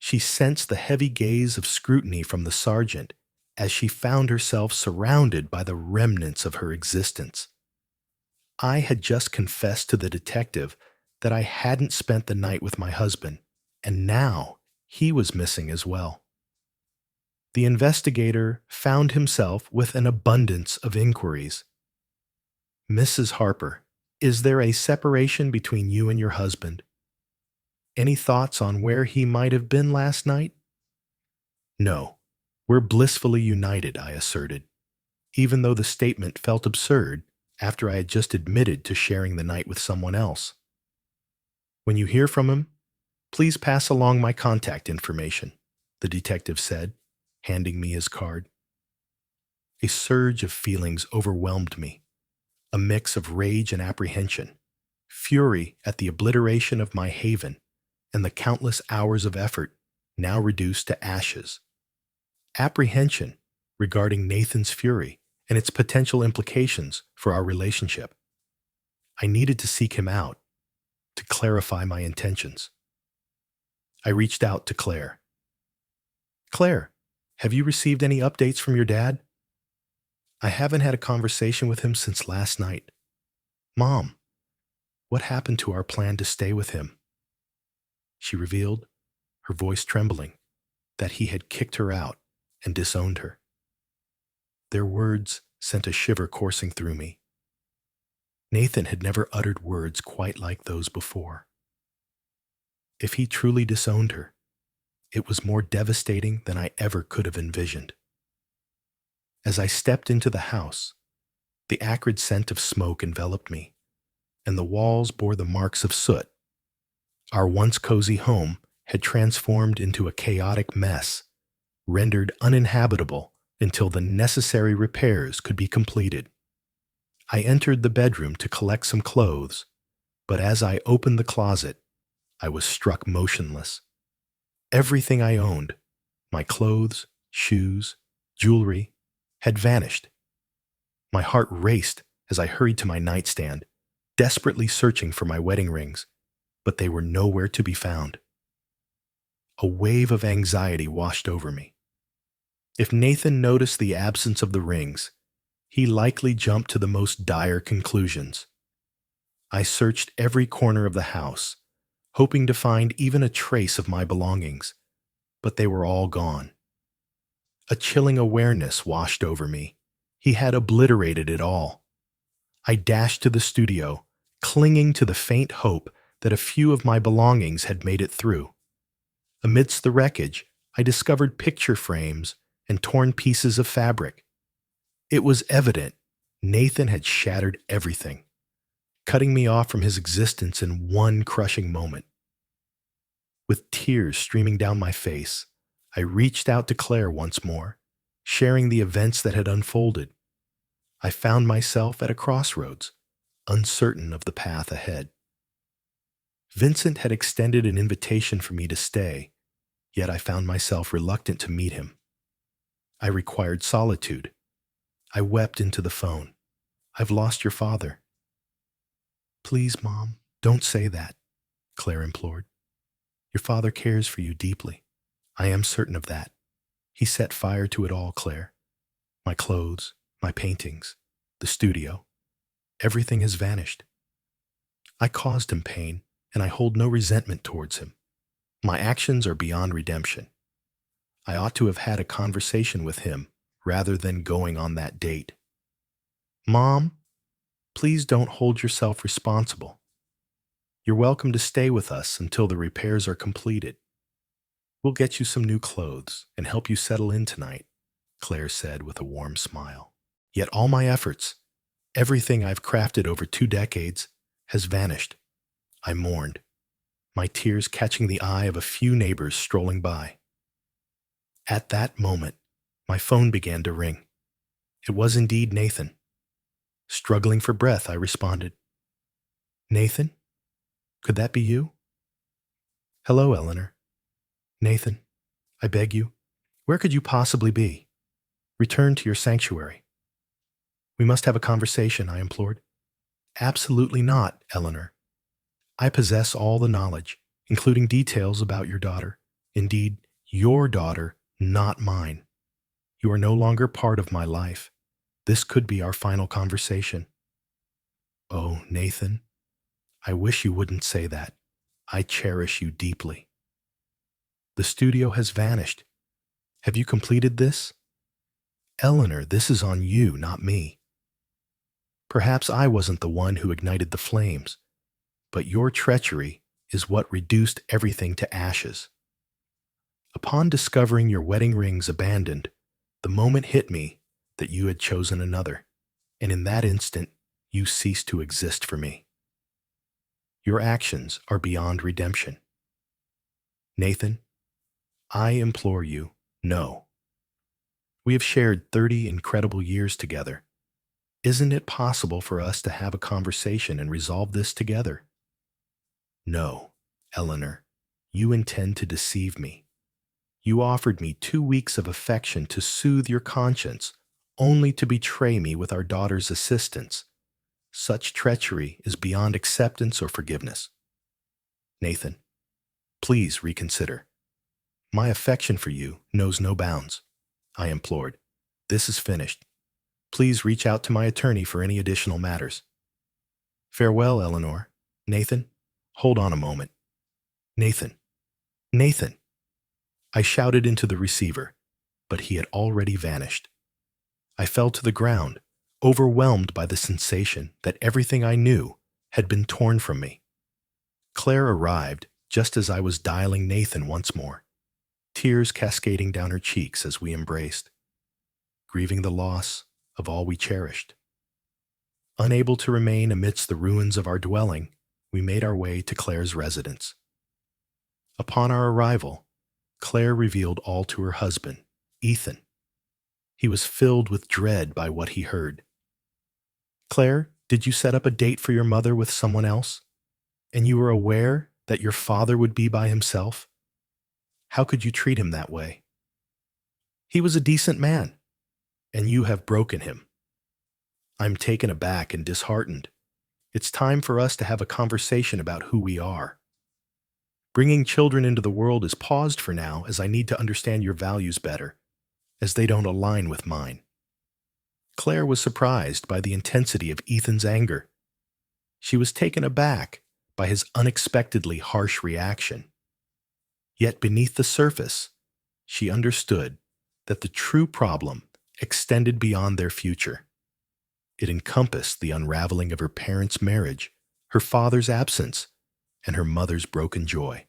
[SPEAKER 1] She sensed the heavy gaze of scrutiny from the sergeant as she found herself surrounded by the remnants of her existence. I had just confessed to the detective that I hadn't spent the night with my husband, and now he was missing as well. The investigator found himself with an abundance of inquiries. Mrs. Harper, is there a separation between you and your husband? Any thoughts on where he might have been last night? No, we're blissfully united, I asserted, even though the statement felt absurd after I had just admitted to sharing the night with someone else. When you hear from him, please pass along my contact information, the detective said, handing me his card. A surge of feelings overwhelmed me, a mix of rage and apprehension, fury at the obliteration of my haven, and the countless hours of effort now reduced to ashes. Apprehension regarding Nathan's fury and its potential implications for our relationship. I needed to seek him out, to clarify my intentions. I reached out to Claire. Claire, have you received any updates from your dad? I haven't had a conversation with him since last night. Mom, what happened to our plan to stay with him? She revealed, her voice trembling, that he had kicked her out and disowned her. Their words sent a shiver coursing through me. Nathan had never uttered words quite like those before. If he truly disowned her, it was more devastating than I ever could have envisioned. As I stepped into the house, the acrid scent of smoke enveloped me, and the walls bore the marks of soot. Our once cozy home had transformed into a chaotic mess, rendered uninhabitable until the necessary repairs could be completed. I entered the bedroom to collect some clothes, but as I opened the closet, I was struck motionless. Everything I owned, my clothes, shoes, jewelry, had vanished. My heart raced as I hurried to my nightstand, desperately searching for my wedding rings, but they were nowhere to be found. A wave of anxiety washed over me. If Nathan noticed the absence of the rings, he likely jumped to the most dire conclusions. I searched every corner of the house, hoping to find even a trace of my belongings, but they were all gone. A chilling awareness washed over me. He had obliterated it all. I dashed to the studio, clinging to the faint hope that a few of my belongings had made it through. Amidst the wreckage, I discovered picture frames and torn pieces of fabric. It was evident Nathan had shattered everything, cutting me off from his existence in one crushing moment. With tears streaming down my face, I reached out to Claire once more, sharing the events that had unfolded. I found myself at a crossroads, uncertain of the path ahead. Vincent had extended an invitation for me to stay, yet I found myself reluctant to meet him. I required solitude. I wept into the phone. I've lost your father. Please, Mom, don't say that, Claire implored. Your father cares for you deeply. I am certain of that. He set fire to it all, Claire. My clothes, my paintings, the studio. Everything has vanished. I caused him pain, and I hold no resentment towards him. My actions are beyond redemption. I ought to have had a conversation with him rather than going on that date. Mom, please don't hold yourself responsible. You're welcome to stay with us until the repairs are completed. We'll get you some new clothes and help you settle in tonight, Claire said with a warm smile. Yet all my efforts, everything I've crafted over 2 decades, has vanished. I mourned, my tears catching the eye of a few neighbors strolling by. At that moment, my phone began to ring. It was indeed Nathan. Struggling for breath, I responded. Nathan? Could that be you? Hello, Eleanor. Nathan, I beg you, where could you possibly be? Return to your sanctuary. We must have a conversation, I implored. Absolutely not, Eleanor. I possess all the knowledge, including details about your daughter. Indeed, your daughter, not mine. You are no longer part of my life. This could be our final conversation. Oh, Nathan, I wish you wouldn't say that. I cherish you deeply. The studio has vanished. Have you completed this? Eleanor, this is on you, not me. Perhaps I wasn't the one who ignited the flames, but your treachery is what reduced everything to ashes. Upon discovering your wedding rings abandoned, the moment hit me that you had chosen another, and in that instant, you ceased to exist for me. Your actions are beyond redemption. Nathan, I implore you, no. We have shared 30 incredible years together. Isn't it possible for us to have a conversation and resolve this together? No, Eleanor, you intend to deceive me. You offered me 2 weeks of affection to soothe your conscience, only to betray me with our daughter's assistance. Such treachery is beyond acceptance or forgiveness. Nathan, please reconsider. My affection for you knows no bounds. I implored. This is finished. Please reach out to my attorney for any additional matters. Farewell, Eleanor. Nathan, hold on a moment. Nathan. Nathan. I shouted into the receiver, but he had already vanished. I fell to the ground, overwhelmed by the sensation that everything I knew had been torn from me. Claire arrived just as I was dialing Nathan once more, tears cascading down her cheeks as we embraced, grieving the loss of all we cherished. Unable to remain amidst the ruins of our dwelling, we made our way to Claire's residence. Upon our arrival, Claire revealed all to her husband, Ethan. He was filled with dread by what he heard. Claire, did you set up a date for your mother with someone else? And you were aware that your father would be by himself? How could you treat him that way? He was a decent man, and you have broken him. I'm taken aback and disheartened. It's time for us to have a conversation about who we are. Bringing children into the world is paused for now, as I need to understand your values better, as they don't align with mine. Claire was surprised by the intensity of Ethan's anger. She was taken aback by his unexpectedly harsh reaction. Yet beneath the surface, she understood that the true problem extended beyond their future. It encompassed the unraveling of her parents' marriage, her father's absence, and her mother's broken joy.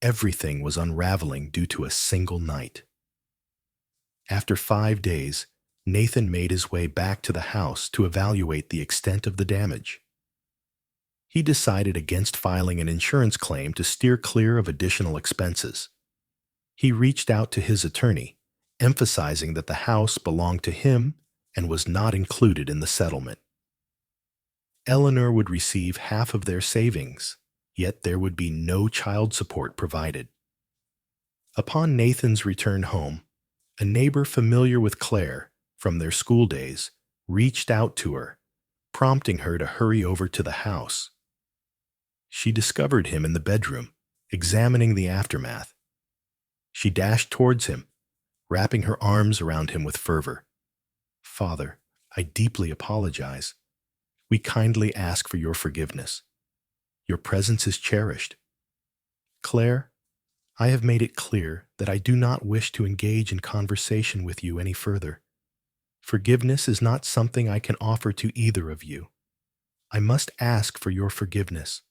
[SPEAKER 1] Everything was unraveling due to a single night. After 5 days, Nathan made his way back to the house to evaluate the extent of the damage. He decided against filing an insurance claim to steer clear of additional expenses. He reached out to his attorney, emphasizing that the house belonged to him and was not included in the settlement. Eleanor would receive half of their savings, yet there would be no child support provided. Upon Nathan's return home, a neighbor familiar with Claire from their school days reached out to her, prompting her to hurry over to the house. She discovered him in the bedroom, examining the aftermath. She dashed towards him, wrapping her arms around him with fervor. Father, I deeply apologize. We kindly ask for your forgiveness. Your presence is cherished. Claire, I have made it clear that I do not wish to engage in conversation with you any further. Forgiveness is not something I can offer to either of you. I must ask for your forgiveness.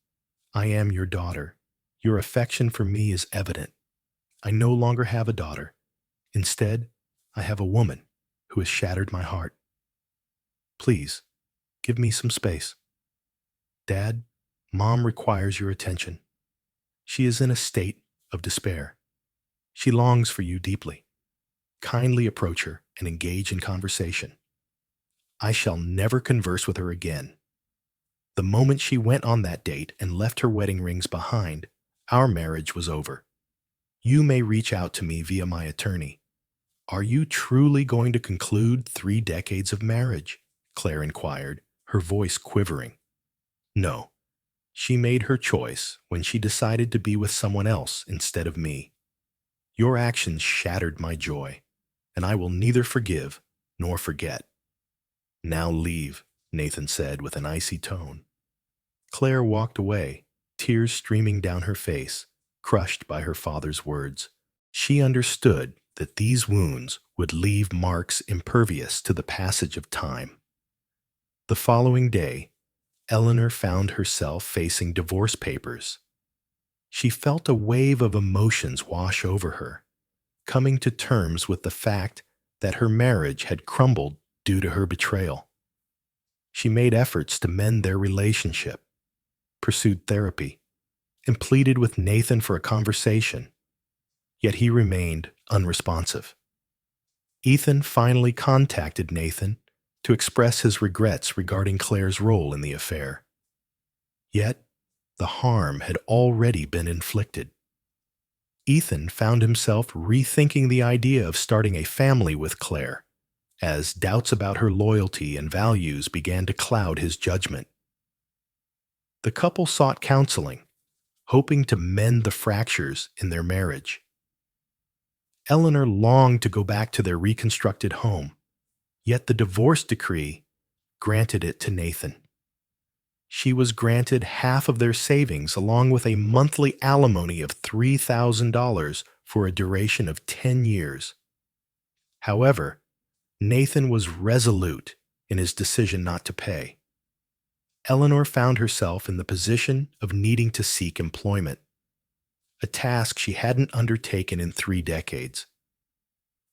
[SPEAKER 1] I am your daughter. Your affection for me is evident. I no longer have a daughter. Instead, I have a woman who has shattered my heart. Please, give me some space. Dad, Mom requires your attention. She is in a state of despair. She longs for you deeply. Kindly approach her and engage in conversation. I shall never converse with her again. The moment she went on that date and left her wedding rings behind, our marriage was over. You may reach out to me via my attorney. Are you truly going to conclude 3 decades of marriage? Claire inquired, her voice quivering. No. She made her choice when she decided to be with someone else instead of me. Your actions shattered my joy, and I will neither forgive nor forget. Now leave, Nathan said with an icy tone. Claire walked away, tears streaming down her face, crushed by her father's words. She understood that these wounds would leave marks impervious to the passage of time. The following day, Eleanor found herself facing divorce papers. She felt a wave of emotions wash over her, coming to terms with the fact that her marriage had crumbled due to her betrayal. She made efforts to mend their relationship, pursued therapy, and pleaded with Nathan for a conversation, yet he remained unresponsive. Ethan finally contacted Nathan to express his regrets regarding Claire's role in the affair. Yet, the harm had already been inflicted. Ethan found himself rethinking the idea of starting a family with Claire, as doubts about her loyalty and values began to cloud his judgment. The couple sought counseling, hoping to mend the fractures in their marriage. Eleanor longed to go back to their reconstructed home, yet the divorce decree granted it to Nathan. She was granted half of their savings along with a monthly alimony of $3,000 for a duration of 10 years. However, Nathan was resolute in his decision not to pay. Eleanor found herself in the position of needing to seek employment, a task she hadn't undertaken in 3 decades.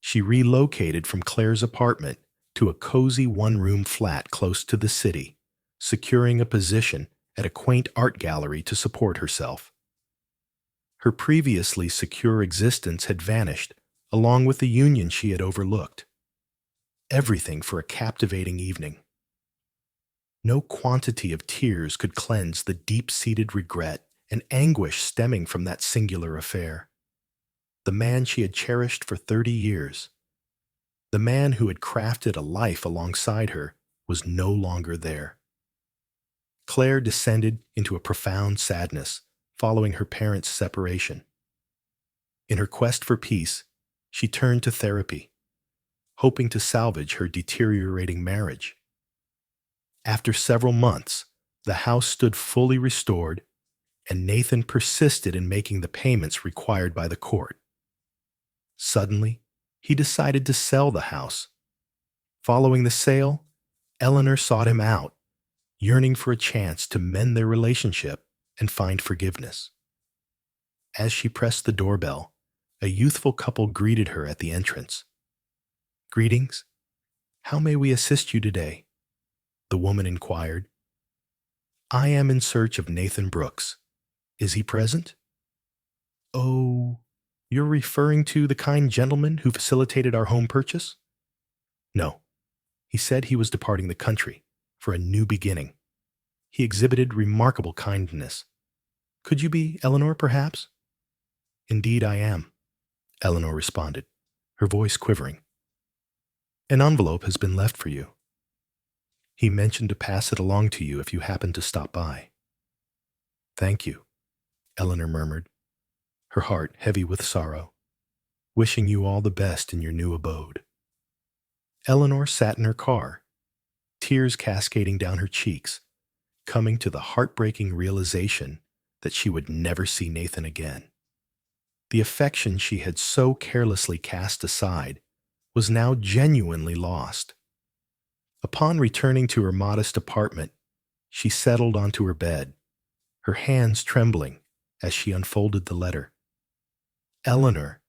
[SPEAKER 1] She relocated from Claire's apartment to a cozy one-room flat close to the city, securing a position at a quaint art gallery to support herself. Her previously secure existence had vanished, along with the union she had overlooked. Everything for a captivating evening. No quantity of tears could cleanse the deep-seated regret and anguish stemming from that singular affair. The man she had cherished for 30 years, the man who had crafted a life alongside her, was no longer there. Claire descended into a profound sadness following her parents' separation. In her quest for peace, she turned to therapy, hoping to salvage her deteriorating marriage. After several months, the house stood fully restored, and Nathan persisted in making the payments required by the court. Suddenly, he decided to sell the house. Following the sale, Eleanor sought him out, yearning for a chance to mend their relationship and find forgiveness. As she pressed the doorbell, a youthful couple greeted her at the entrance. "Greetings. How may we assist you today?" the woman inquired. "I am in search of Nathan Brooks. Is he present?" "Oh, you're referring to the kind gentleman who facilitated our home purchase?" "No. He said he was departing the country for a new beginning. He exhibited remarkable kindness. Could you be Eleanor, perhaps?" "Indeed I am," Eleanor responded, her voice quivering. "An envelope has been left for you. He mentioned to pass it along to you if you happen to stop by." "Thank you," Eleanor murmured, her heart heavy with sorrow, "wishing you all the best in your new abode." Eleanor sat in her car, tears cascading down her cheeks, coming to the heartbreaking realization that she would never see Nathan again. The affection she had so carelessly cast aside was now genuinely lost. Upon returning to her modest apartment, she settled onto her bed, her hands trembling as she unfolded the letter. "Eleanor,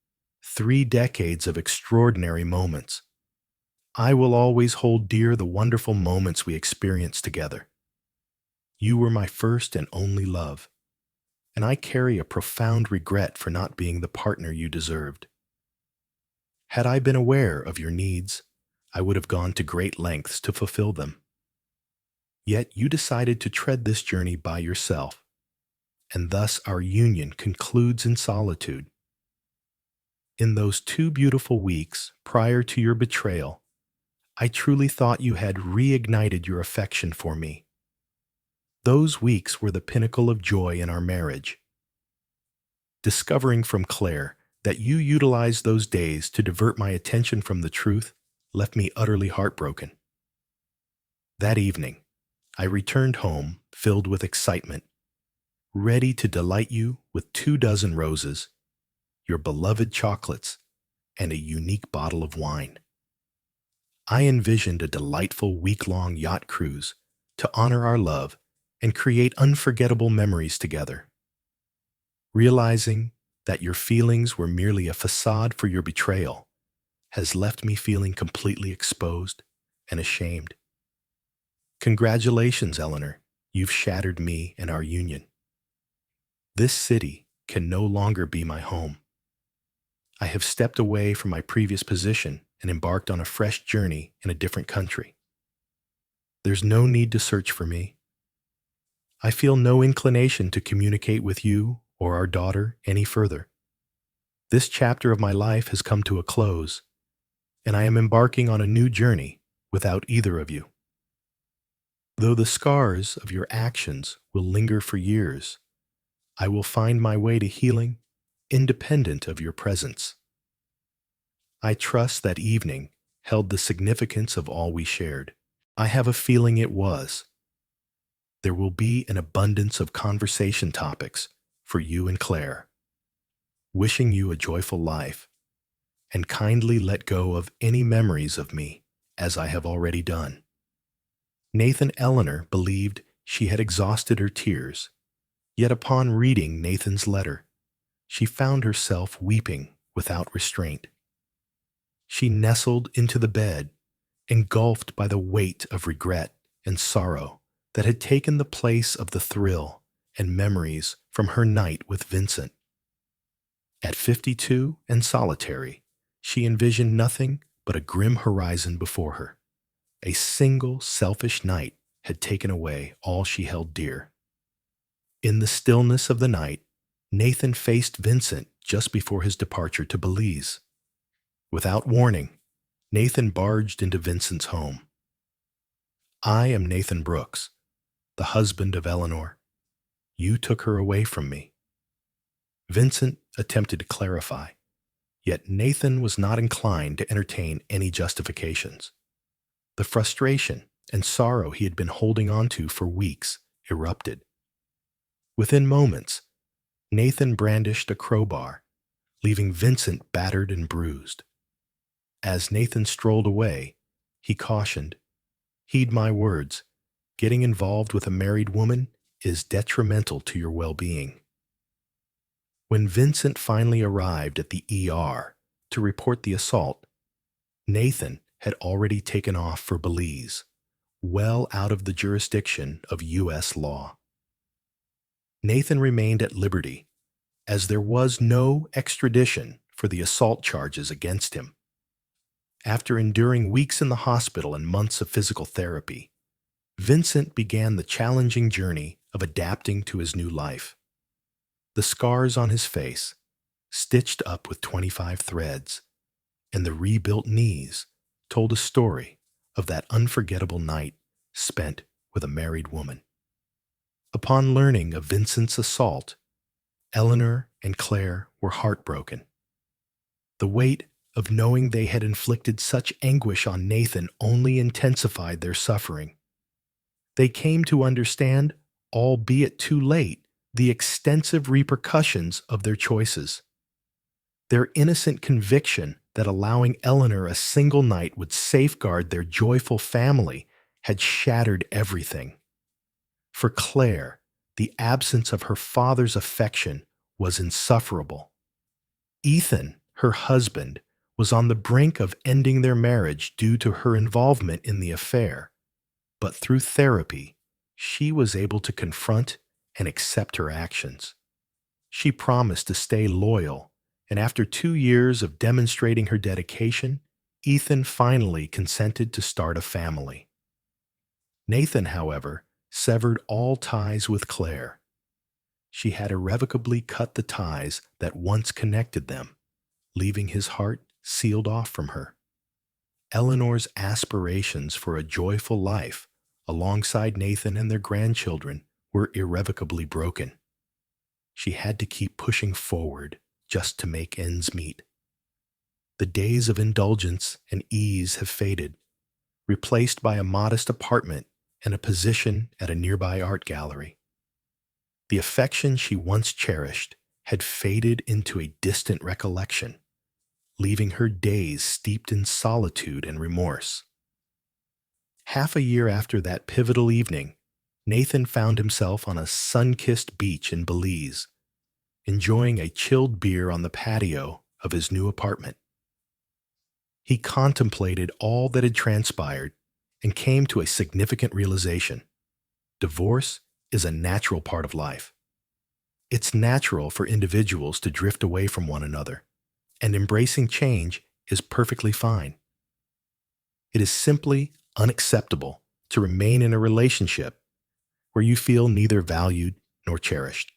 [SPEAKER 1] 3 decades of extraordinary moments. I will always hold dear the wonderful moments we experienced together. You were my first and only love, and I carry a profound regret for not being the partner you deserved. Had I been aware of your needs, I would have gone to great lengths to fulfill them. Yet you decided to tread this journey by yourself, and thus our union concludes in solitude. In those 2 beautiful weeks prior to your betrayal, I truly thought you had reignited your affection for me. Those weeks were the pinnacle of joy in our marriage." Discovering from Claire That you utilized those days to divert my attention from the truth left me utterly heartbroken. That evening, I returned home filled with excitement, ready to delight you with 24 roses, your beloved chocolates, and a unique bottle of wine. I envisioned a delightful week-long yacht cruise to honor our love and create unforgettable memories together. Realizing that your feelings were merely a facade for your betrayal has left me feeling completely exposed and ashamed. Congratulations, Eleanor. You've shattered me and our union. This city can no longer be my home. I have stepped away from my previous position and embarked on a fresh journey in a different country. There's no need to search for me. I feel no inclination to communicate with you or our daughter any further. This chapter of my life has come to a close, and I am embarking on a new journey without either of you. Though the scars of your actions will linger for years, I will find my way to healing independent of your presence. I trust that evening held the significance of all we shared. I have a feeling it was. There will be an abundance of conversation topics for you and Claire. Wishing you a joyful life, and kindly let go of any memories of me, as I have already done. Nathan Eleanor believed she had exhausted her tears, yet upon reading Nathan's letter, she found herself weeping without restraint. She nestled into the bed, engulfed by the weight of regret and sorrow that had taken the place of the thrill and memories from her night with Vincent. At 52 and solitary, she envisioned nothing but a grim horizon before her. A single selfish night had taken away all she held dear. In the stillness of the night, Nathan faced Vincent just before his departure to Belize. Without warning, Nathan barged into Vincent's home. I am Nathan Brooks, the husband of Eleanor. You took her away from me. Vincent attempted to clarify, yet Nathan was not inclined to entertain any justifications. The frustration and sorrow he had been holding on to for weeks erupted. Within moments, Nathan brandished a crowbar, leaving Vincent battered and bruised. As Nathan strolled away, he cautioned, "Heed my words. Getting involved with a married woman is detrimental to your well-being." When Vincent finally arrived at the ER to report the assault, Nathan had already taken off for Belize, well out of the jurisdiction of U.S. law. Nathan remained at liberty, as there was no extradition for the assault charges against him. After enduring weeks in the hospital and months of physical therapy, Vincent began the challenging journey of adapting to his new life. The scars on his face, stitched up with 25 threads, and the rebuilt knees told a story of that unforgettable night spent with a married woman. Upon learning of Vincent's assault, Eleanor and Claire were heartbroken. The weight of knowing they had inflicted such anguish on Nathan only intensified their suffering. They came to understand, albeit too late, the extensive repercussions of their choices. Their innocent conviction that allowing Eleanor a single night would safeguard their joyful family had shattered everything. For Claire, the absence of her father's affection was insufferable. Ethan, her husband, was on the brink of ending their marriage due to her involvement in the affair, but through therapy, she was able to confront and accept her actions. She promised to stay loyal, and after 2 years of demonstrating her dedication, Ethan finally consented to start a family. Nathan, however, severed all ties with Claire. She had irrevocably cut the ties that once connected them, leaving his heart sealed off from her. Eleanor's aspirations for a joyful life alongside Nathan and their grandchildren were irrevocably broken. She had to keep pushing forward just to make ends meet. The days of indulgence and ease have faded, replaced by a modest apartment and a position at a nearby art gallery. The affection she once cherished had faded into a distant recollection, leaving her days steeped in solitude and remorse. Half a year after that pivotal evening, Nathan found himself on a sun-kissed beach in Belize, enjoying a chilled beer on the patio of his new apartment. He contemplated all that had transpired and came to a significant realization. Divorce is a natural part of life. It's natural for individuals to drift away from one another, and embracing change is perfectly fine. It is simply unacceptable to remain in a relationship where you feel neither valued nor cherished.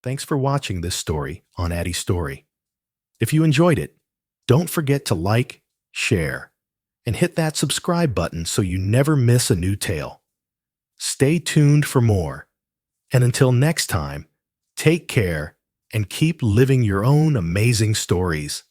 [SPEAKER 1] Thanks for watching this story on Addy's Story. If you enjoyed it, don't forget to like, share, and hit that subscribe button so you never miss a new tale. Stay tuned for more, and until next time, take care and keep living your own amazing stories.